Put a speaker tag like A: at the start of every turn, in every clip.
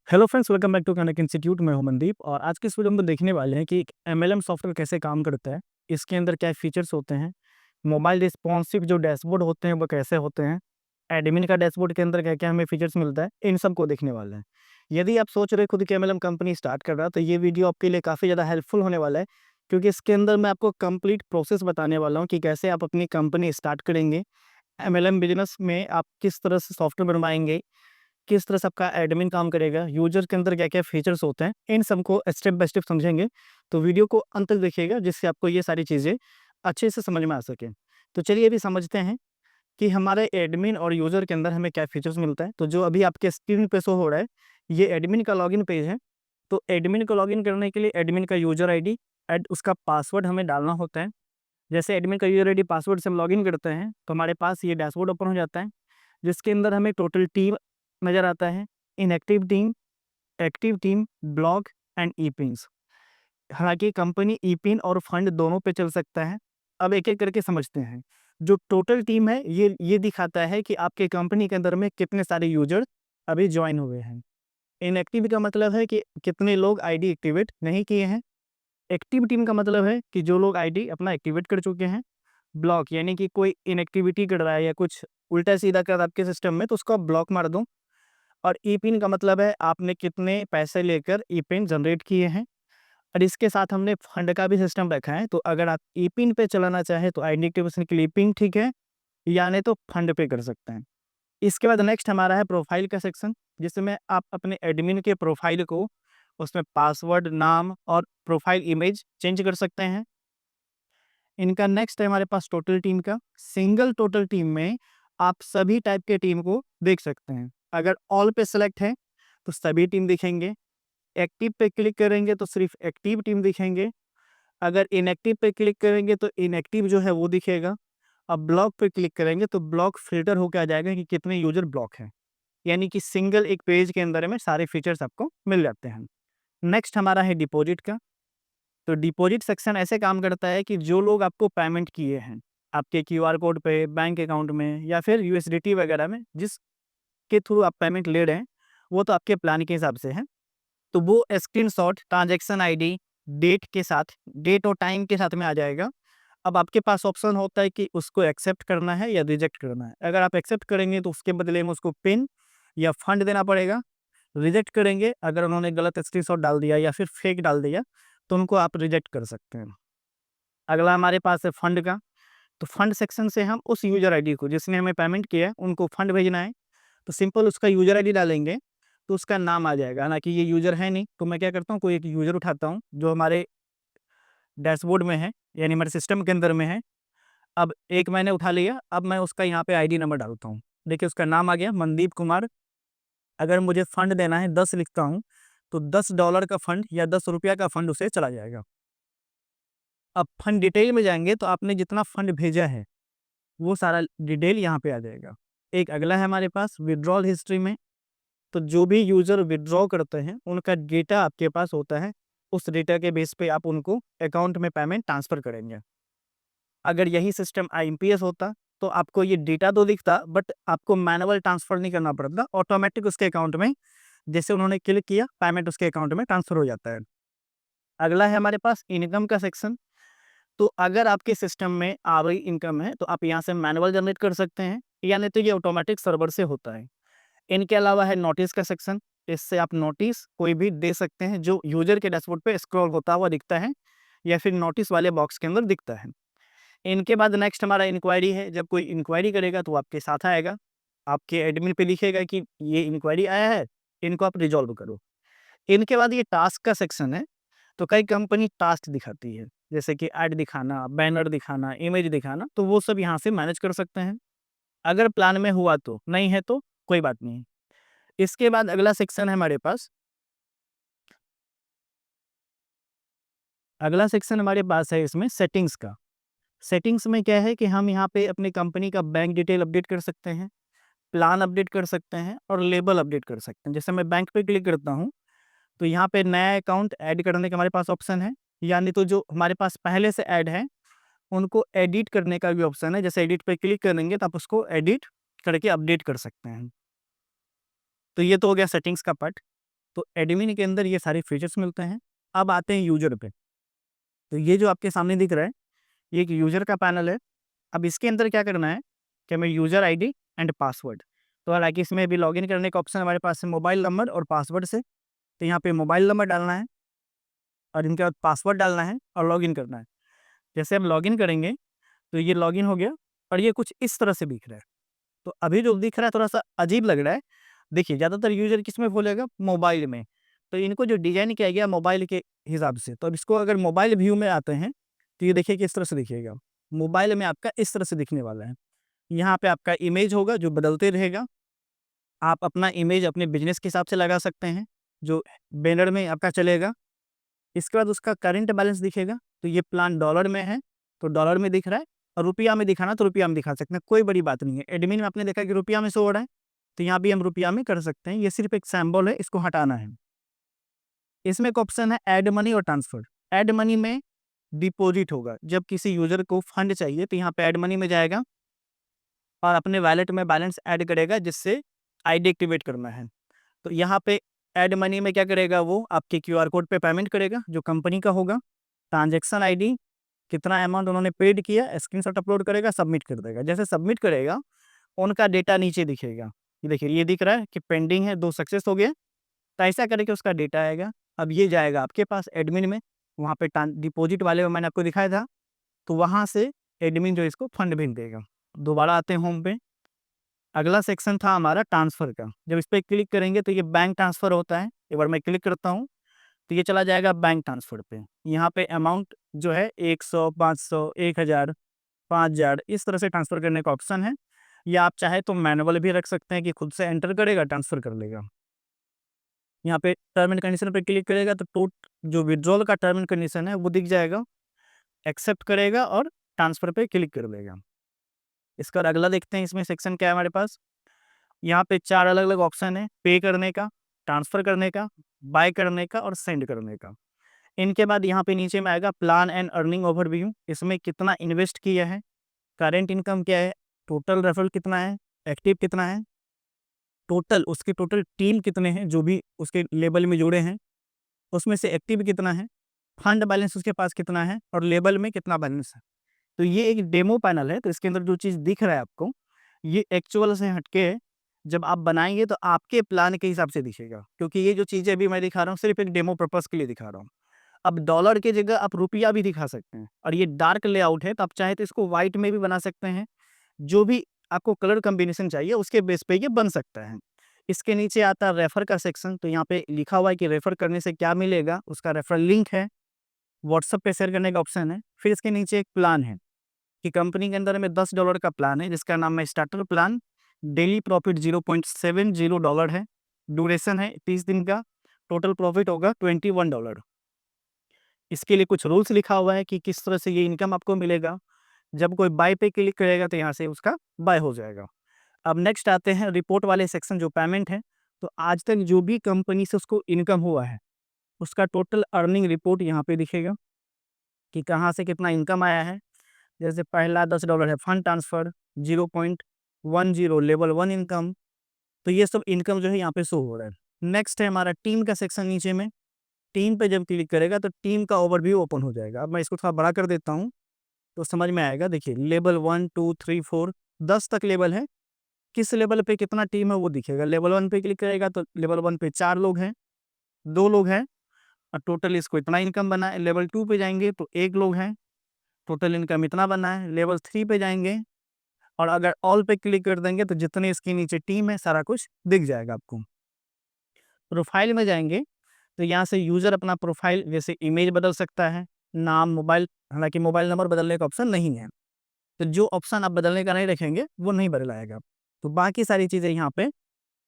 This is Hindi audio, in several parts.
A: Hello friends, welcome back to Connect Institute. मैं हूं मनदीप और आज के इस वीडियो में देखने वाले हैं कि एक एमएलएम सॉफ्टवेयर कैसे काम करता है, इसके अंदर क्या फीचर्स होते हैं, मोबाइल रिस्पॉन्सिव जो डैशबोर्ड होते हैं वो कैसे होते हैं, एडमिन का डैशबोर्ड के अंदर क्या-क्या हमें फीचर्स मिलता है, इन सब को देखने वाले हैं। यदि आप सोच रहे हैं खुद की एमएलएम कंपनी स्टार्ट कर रहा है तो ये वीडियो आपके लिए काफ़ी ज़्यादा हेल्पफुल होने वाला है, क्योंकि इसके अंदर मैं आपको कंप्लीट प्रोसेस बताने वाला हूँ कि कैसे आप अपनी कंपनी स्टार्ट करेंगे, एमएलएम बिज़नेस में आप किस तरह से सॉफ्टवेयर बनवाएँगे, किस तरह से आपका एडमिन काम करेगा, यूज़र के अंदर क्या-क्या फीचर्स होते हैं, इन सबको स्टेप बाय स्टेप समझेंगे। तो वीडियो को अंत तक देखिएगा जिससे आपको ये सारी चीज़ें अच्छे से समझ में आ सकें। तो चलिए अभी समझते हैं कि हमारे एडमिन और यूज़र के अंदर हमें क्या फीचर्स मिलता है। तो जो अभी आपके स्क्रीन पे शो हो रहा है, ये एडमिन का लॉगिन पेज है। तो एडमिन को लॉगिन करने के लिए एडमिन का यूज़र आईडी एंड उसका पासवर्ड हमें डालना होता है। जैसे एडमिन का यूज़र आईडी पासवर्ड से हम लॉगिन करते हैं, तो हमारे पास ये डैशबोर्ड ओपन हो जाता है, जिसके अंदर हमें टोटल टीम नज़र आता है, inactive team, active team, block and e pins. हालाँकि कंपनी ई-पिन और फंड दोनों पे चल सकता है। अब एक-एक करके समझते हैं। जो टोटल टीम है ये दिखाता है कि आपके कंपनी के अंदर में कितने सारे यूज़र अभी जॉइन हुए हैं। इनएक्टिव का मतलब है कि कितने लोग आईडी एक्टिवेट नहीं किए हैं। एक्टिव टीम का मतलब है कि जो लोग आईडी अपना एक्टिवेट कर चुके हैं। ब्लॉक यानी कि कोई इनएक्टिविटी कर रहा है या कुछ उल्टा-सीधा कर रहा है आपके सिस्टम में, तो उसको आप ब्लॉक मार दो। और ई-पिन का मतलब है आपने कितने पैसे लेकर ई-पिन जनरेट किए हैं। और इसके साथ हमने फंड का भी सिस्टम रखा है, तो अगर आप ई-पिन पे चलाना चाहें तो आईडी एक्टिवेशन के लिए ई-पिन ठीक है, या नहीं तो फंड पे कर सकते हैं। इसके बाद नेक्स्ट हमारा है प्रोफाइल का सेक्शन, जिसमें आप अपने एडमिन के प्रोफाइल को उसमें पासवर्ड, नाम और प्रोफाइल इमेज चेंज कर सकते हैं। इनका नेक्स्ट है हमारे पास टोटल टीम का। सिंगल टोटल टीम में आप सभी टाइप के टीम को देख सकते हैं। अगर ऑल पे सेलेक्ट है तो सभी टीम दिखेंगे। एक्टिव पे क्लिक करेंगे तो सिर्फ एक्टिव टीम दिखेंगे। अगर इनएक्टिव पे क्लिक करेंगे तो इनएक्टिव जो है वो दिखेगा। अब ब्लॉक पे क्लिक करेंगे तो ब्लॉक फिल्टर होके आ जाएगा कि कितने यूजर ब्लॉक हैं। यानी कि सिंगल एक पेज के अंदर में सारे फीचर्स आपको मिल जाते हैं। नेक्स्ट हमारा है डिपॉजिट का। तो डिपॉजिट सेक्शन ऐसे काम करता है कि जो लोग आपको पेमेंट किए हैं, आपके क्यूआर कोड पे, बैंक अकाउंट में या फिर यूएसडीटी वगैरह में, जिसके थ्रू आप पेमेंट ले रहे हैं, वो तो आपके प्लान के हिसाब से है। तो वो स्क्रीनशॉट ट्रांजैक्शन आईडी, डेट के साथ, डेट और टाइम के साथ में आ जाएगा। अब आपके पास ऑप्शन होता है कि उसको एक्सेप्ट करना है या रिजेक्ट करना है। अगर आप एक्सेप्ट करेंगे तो उसके बदले में उसको पिन या फंड देना पड़ेगा। रिजेक्ट करेंगे अगर उन्होंने गलत स्क्रीनशॉट डाल दिया या फिर फेक डाल दिया, तो उनको आप रिजेक्ट कर सकते हैं। अगला हमारे पास है फंड का। तो फंड सेक्शन से हम उस यूज़र आईडी को जिसने हमें पेमेंट किया है, उनको फंड भेजना है, तो सिंपल उसका यूज़र आईडी डालेंगे, तो उसका नाम आ जाएगा। हालाँकि ये यूज़र है नहीं, तो मैं क्या करता हूँ, कोई एक यूज़र उठाता हूँ जो हमारे डैशबोर्ड में है, यानी हमारे सिस्टम के अंदर में है। अब एक मैंने उठा लिया, अब मैं उसका यहाँ पे आईडी नंबर डालता हूँ। देखिए उसका नाम आ गया मनदीप कुमार। अगर मुझे फंड देना है 10 लिखता हूँ, तो $10 का फंड या ₹10 का फंड उसे चला जाएगा। अब फंड डिटेल में जाएँगे तो आपने जितना फंड भेजा है, वो सारा डिटेल यहाँ पे आ जाएगा। एक अगला है हमारे पास विथड्रॉल हिस्ट्री में। तो जो भी यूज़र विथड्रॉ करते हैं, उनका डेटा आपके पास होता है। उस डेटा के बेस पे आप उनको अकाउंट में पेमेंट ट्रांसफ़र करेंगे। अगर यही सिस्टम आईएमपीएस होता, तो आपको ये डेटा तो दिखता, बट आपको मैनुअल ट्रांसफ़र नहीं करना पड़ता, ऑटोमेटिक उसके अकाउंट में जैसे उन्होंने क्लिक किया, पेमेंट उसके अकाउंट में ट्रांसफ़र हो जाता है। अगला है हमारे पास इनकम का सेक्शन। तो अगर आपके सिस्टम में आ रही इनकम है, तो आप यहाँ से मैनुअल जनरेट कर सकते हैं, या नहीं तो ये ऑटोमेटिक सर्वर से होता है। इनके अलावा है नोटिस का सेक्शन। इससे आप नोटिस कोई भी दे सकते हैं जो यूज़र के डैशबोर्ड पे स्क्रॉल होता हुआ दिखता है या फिर नोटिस वाले बॉक्स के अंदर दिखता है। इनके बाद नेक्स्ट हमारा इंक्वायरी है। जब कोई इंक्वायरी करेगा तो आपके साथ आएगा, आपके एडमिन पे लिखेगा कि ये इंक्वायरी आया है, इनको आप रिज़ॉल्व करो। इनके बाद ये टास्क का सेक्शन है। तो कई कंपनी टास्क दिखाती है, जैसे कि ऐड दिखाना, बैनर दिखाना, इमेज दिखाना, तो वो सब यहाँ से मैनेज कर सकते हैं। अगर प्लान में हुआ तो, नहीं है तो कोई बात नहीं। इसके बाद अगला सेक्शन है हमारे पास। अगला सेक्शन हमारे पास है इसमें सेटिंग्स का। सेटिंग्स में क्या है कि हम यहाँ पे अपनी कंपनी का बैंक डिटेल अपडेट कर सकते हैं, प्लान अपडेट कर सकते हैं और लेबल अपडेट कर सकते हैं। जैसे मैं बैंक पे क्लिक करता हूँ, तो यहाँ पे नया अकाउंट ऐड करने का हमारे पास ऑप्शन है, यानी तो जो हमारे पास पहले से ऐड है, उनको एडिट करने का भी ऑप्शन है। जैसे एडिट पे क्लिक करेंगे तो आप उसको एडिट करके अपडेट कर सकते हैं। तो ये तो हो गया सेटिंग्स का पार्ट। तो एडमिन के अंदर ये सारे फीचर्स मिलते हैं। अब आते हैं यूजर पे। तो ये जो आपके सामने दिख रहा है, ये एक यूजर का पैनल है। अब इसके अंदर क्या करना है कि हमें यूजर आईडी एंड पासवर्ड, तो हालांकि इसमें अभी लॉगिन करने का ऑप्शन हमारे पास है मोबाइल नंबर और पासवर्ड से। तो यहाँ पे मोबाइल नंबर डालना है और इनके बाद पासवर्ड डालना है और लॉगिन करना है। जैसे हम लॉगिन करेंगे तो ये लॉगिन हो गया और ये कुछ इस तरह से दिख रहा है। तो अभी जो दिख रहा है थोड़ा-सा अजीब लग रहा है। देखिए ज़्यादातर यूज़र किसमें खोलेगा? मोबाइल में। तो इनको जो डिज़ाइन किया गया मोबाइल के हिसाब से, तो अब इसको अगर मोबाइल व्यू में आते हैं, तो ये देखिए किस तरह से दिखेगा। मोबाइल में आपका इस तरह से दिखने वाला है। यहाँ पे आपका इमेज होगा जो बदलते रहेगा। आप अपना इमेज अपने बिज़नेस के हिसाब से लगा सकते हैं, जो बैनर में आपका चलेगा। इसके बाद उसका करंट बैलेंस दिखेगा, तो ये प्लान डॉलर में है, तो डॉलर में दिख रहा है और रुपया में दिखाना तो रुपया में दिखा सकते हैं, कोई बड़ी बात नहीं है। एडमिन में आपने देखा कि रुपया में शो हो रहा है, तो यहाँ भी हम रुपया में कर सकते हैं। ये सिर्फ एक सिंबल है, इसको हटाना है। इसमें एक ऑप्शन है ऐड मनी और ट्रांसफर। ऐड मनी में डिपॉजिट होगा, जब किसी यूजर को फंड चाहिए तो यहाँ पे ऐड मनी में जाएगा और अपने वॉलेट में बैलेंस ऐड करेगा, जिससे आईडी एक्टिवेट करना है। तो यहाँ पे ऐड मनी में क्या करेगा, वो आपके क्यूआर कोड पे पेमेंट करेगा जो कंपनी का होगा। ट्रांजैक्शन आईडी, कितना अमाउंट उन्होंने पेड किया, स्क्रीनशॉट अपलोड करेगा, सबमिट कर देगा। जैसे सबमिट करेगा, उनका डेटा नीचे दिखेगा। ये देखिए, ये दिख रहा है कि पेंडिंग है, 2 सक्सेस हो गए। तो ऐसा करके उसका डेटा आएगा। अब ये जाएगा आपके पास एडमिन में, वहाँ पे डिपॉजिट वाले में मैंने आपको दिखाया था, तो वहाँ से एडमिन जो इसको फंड भेज देगा। दोबारा आते हैं होम पे। अगला सेक्शन था हमारा ट्रांसफ़र का। जब इस पे क्लिक करेंगे तो ये बैंक ट्रांसफ़र होता है। एक बार मैं क्लिक करता हूँ, तो ये चला जाएगा बैंक ट्रांसफ़र पे। यहाँ पे अमाउंट जो है 100, 500, 1000, 5000 इस तरह से ट्रांसफ़र करने का ऑप्शन है। या आप चाहे तो मैनुअल भी रख सकते हैं कि खुद से एंटर करेगा, ट्रांसफ़र कर लेगा। यहाँ पे टर्म एंड कंडीशन पे क्लिक करेगा तो जो विथड्रॉल का टर्म एंड कंडीशन है वो दिख जाएगा। एक्सेप्ट करेगा और ट्रांसफ़र पे क्लिक कर देगा। इसका अगला देखते हैं इसमें सेक्शन क्या है हमारे पास। यहाँ पे 4 अलग-अलग ऑप्शन है, पे करने का, ट्रांसफ़र करने का, बाय करने का और सेंड करने का। इनके बाद यहाँ पे नीचे में आएगा प्लान एंड अर्निंग ओवरव्यू। इसमें कितना इन्वेस्ट किया है, करंट इनकम क्या है, टोटल रेफरल कितना है, एक्टिव कितना है, टोटल टीम कितने हैं जो भी उसके लेबल में जुड़े हैं, उसमें से एक्टिव कितना है, फंड बैलेंस उसके पास कितना है और लेबल में कितना बैलेंस है। तो ये एक डेमो पैनल है, तो इसके अंदर जो चीज़ दिख रहा है आपको, ये एक्चुअल से हटके है। जब आप बनाएँगे तो आपके प्लान के हिसाब से दिखेगा, क्योंकि ये जो चीज़ें अभी मैं दिखा रहा हूँ सिर्फ़ एक डेमो पर्पज़ के लिए दिखा रहा हूँ। अब डॉलर की जगह आप रुपया भी दिखा सकते हैं और ये डार्क लेआउट है, तो आप चाहे तो इसको व्हाइट में भी बना सकते हैं। जो भी आपको कलर कॉम्बिनेशन चाहिए उसके बेस पे ये बन सकता है। इसके नीचे आता है रेफर का सेक्शन, तो यहाँ पे लिखा हुआ है कि रेफर करने से क्या मिलेगा, उसका रेफरल लिंक है, व्हाट्सएप पे शेयर करने का ऑप्शन है। फिर इसके नीचे एक प्लान है कि कंपनी के अंदर में $10 का प्लान है जिसका नाम है स्टार्टर प्लान। डेली प्रॉफिट $0.70 है। ड्यूरेशन है 30 दिन का। टोटल प्रॉफिट होगा $21। इसके लिए कुछ रूल्स लिखा हुआ है कि किस तरह से ये इनकम आपको मिलेगा। जब कोई बाय पे क्लिक करेगा तो यहाँ से उसका बाय हो जाएगा। अब नेक्स्ट आते हैं रिपोर्ट वाले सेक्शन जो पेमेंट है। तो आज तक जो भी कंपनी से उसको इनकम हुआ है, उसका टोटल अर्निंग रिपोर्ट यहाँ पे दिखेगा कि कहाँ से कितना इनकम आया है। जैसे पहला $10 है फंड ट्रांसफ़र, 0.10 लेवल 1 इनकम। तो ये सब इनकम जो है यहाँ पे शो हो रहा है। नेक्स्ट है हमारा टीम का सेक्शन नीचे में। टीम पे जब क्लिक करेगा तो टीम का ओवरव्यू ओपन हो जाएगा। अब मैं इसको थोड़ा बड़ा कर देता हूँ तो समझ में आएगा। देखिए लेवल 1, 2, 3, 4 10 तक लेवल है। किस लेवल पे कितना टीम है वो दिखेगा। लेवल 1 पे क्लिक करेगा तो लेवल 1 पे 4 लोग हैं, 2 लोग हैं और टोटल इसको इतना इनकम बना है। लेवल 2 पे जाएँगे तो 1 लोग हैं, टोटल इनकम इतना बना है। लेवल 3 पे जाएँगे और अगर ऑल पे क्लिक कर देंगे तो जितने इसके नीचे टीम है सारा कुछ दिख जाएगा आपको। प्रोफाइल में जाएँगे तो यहाँ से यूज़र अपना प्रोफाइल जैसे इमेज बदल सकता है, नाम, मोबाइल, हालाँकि मोबाइल नंबर बदलने का ऑप्शन नहीं है। तो जो ऑप्शन आप बदलने का नहीं रखेंगे वो नहीं बदलाएगा। तो बाकी सारी चीज़ें यहाँ पे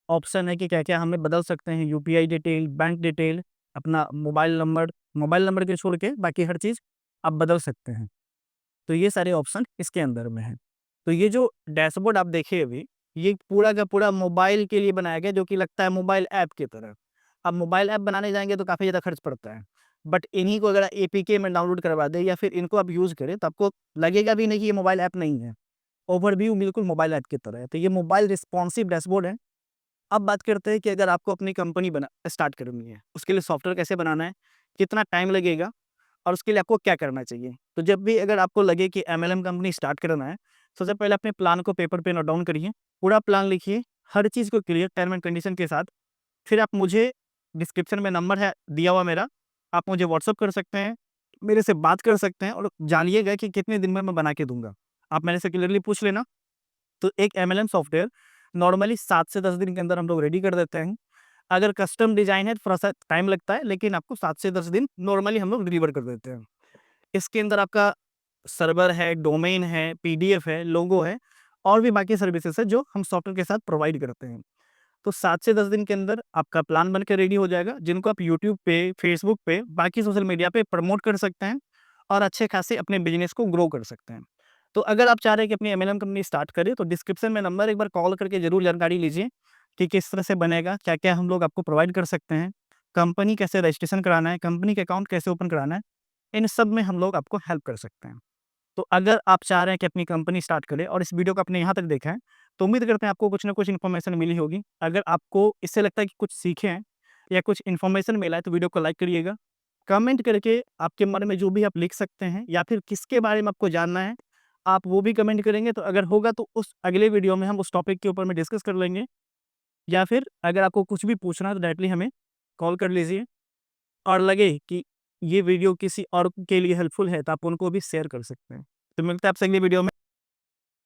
A: ऑप्शन है कि क्या-क्या हमें बदल सकते हैं। यूपीआई डिटेल, बैंक डिटेल, अपना मोबाइल नंबर के छोड़ के बाकी हर चीज़ आप बदल सकते हैं। तो ये सारे ऑप्शन इसके अंदर में हैं। तो ये जो डैशबोर्ड आप देखे अभी, ये पूरा का पूरा मोबाइल के लिए बनाया गया, जो कि लगता है मोबाइल ऐप की तरह। अब मोबाइल ऐप बनाने जाएँगे तो काफ़ी ज़्यादा खर्च पड़ता है। बट इन्हीं को अगर एपीके में डाउनलोड करवा दें या फिर इनको आप यूज़ करें तो आपको लगेगा भी नहीं कि ये मोबाइल ऐप नहीं है। ओवरव्यू बिल्कुल मोबाइल ऐप की तरह है। तो ये मोबाइल रिस्पॉन्सिव डैशबोर्ड है। अब बात करते हैं कि अगर आपको अपनी कंपनी बना स्टार्ट करनी है, उसके लिए सॉफ्टवेयर कैसे बनाना है, कितना टाइम लगेगा और उसके लिए आपको क्या करना चाहिए। तो जब भी अगर आपको लगे कि एमएलएम कंपनी स्टार्ट करना है, सबसे पहले अपने प्लान को पेपर पे नोट डाउन करिए, पूरा प्लान लिखिए, हर चीज़ को क्लियर टर्म एंड कंडीशन के साथ। फिर आप मुझे डिस्क्रिप्शन में नंबर है दिया हुआ मेरा, आप मुझे व्हाट्सएप कर सकते हैं, मेरे से बात कर सकते हैं और जानिएगा कि कितने दिन में मैं बना के दूँगा। आप मेरे से क्लियरली पूछ लेना। तो एक एमएलएम सॉफ्टवेयर नॉर्मली 7 से 10 दिन के अंदर हम लोग रेडी कर देते हैं। अगर कस्टम डिज़ाइन है थोड़ा-सा टाइम लगता है, लेकिन आपको 7 से 10 दिन नॉर्मली हम लोग डिलीवर कर देते हैं। इसके अंदर आपका सर्वर है, डोमेन है, पीडीएफ है, लोगो है और भी बाकी सर्विसेज़ है जो हम सॉफ्टवेयर के साथ प्रोवाइड करते हैं। तो 7 से 10 दिन के अंदर आपका प्लान बन के रेडी हो जाएगा, जिनको आप यूट्यूब पे, फेसबुक पे, बाकी सोशल मीडिया पे प्रमोट कर सकते हैं और अच्छे खासे अपने बिज़नेस को ग्रो कर सकते हैं। तो अगर आप चाह रहे हैं कि अपनी एमएलएम कंपनी स्टार्ट करें, तो डिस्क्रिप्शन में नंबर एक बार कॉल करके ज़रूर जानकारी लीजिए कि किस तरह से बनेगा, क्या-क्या हम लोग आपको प्रोवाइड कर सकते हैं, कंपनी कैसे रजिस्ट्रेशन कराना है, कंपनी के अकाउंट कैसे ओपन कराना है, इन सब में हम लोग आपको हेल्प कर सकते हैं। तो अगर आप चाह रहे हैं कि अपनी कंपनी स्टार्ट करें और इस वीडियो को आपने यहाँ तक देखा है, तो उम्मीद करते हैं आपको कुछ ना कुछ इन्फॉर्मेशन मिली होगी। अगर आपको इससे लगता है कि कुछ सीखे हैं या कुछ इन्फॉर्मेशन मिला है, तो वीडियो को लाइक करिएगा। कमेंट करके आपके मन में जो भी आप लिख सकते हैं या फिर किसके बारे में आपको जानना है, आप वो भी कमेंट करेंगे, तो अगर होगा तो उस अगले वीडियो में हम उस टॉपिक के ऊपर में डिस्कस कर लेंगे। या फिर अगर आपको कुछ भी पूछना है तो डायरेक्टली हमें कॉल कर लीजिए और लगे कि ये वीडियो किसी और के लिए हेल्पफुल है, तो आप उनको भी शेयर कर सकते हैं। तो मिलते हैं आपसे अगली वीडियो में।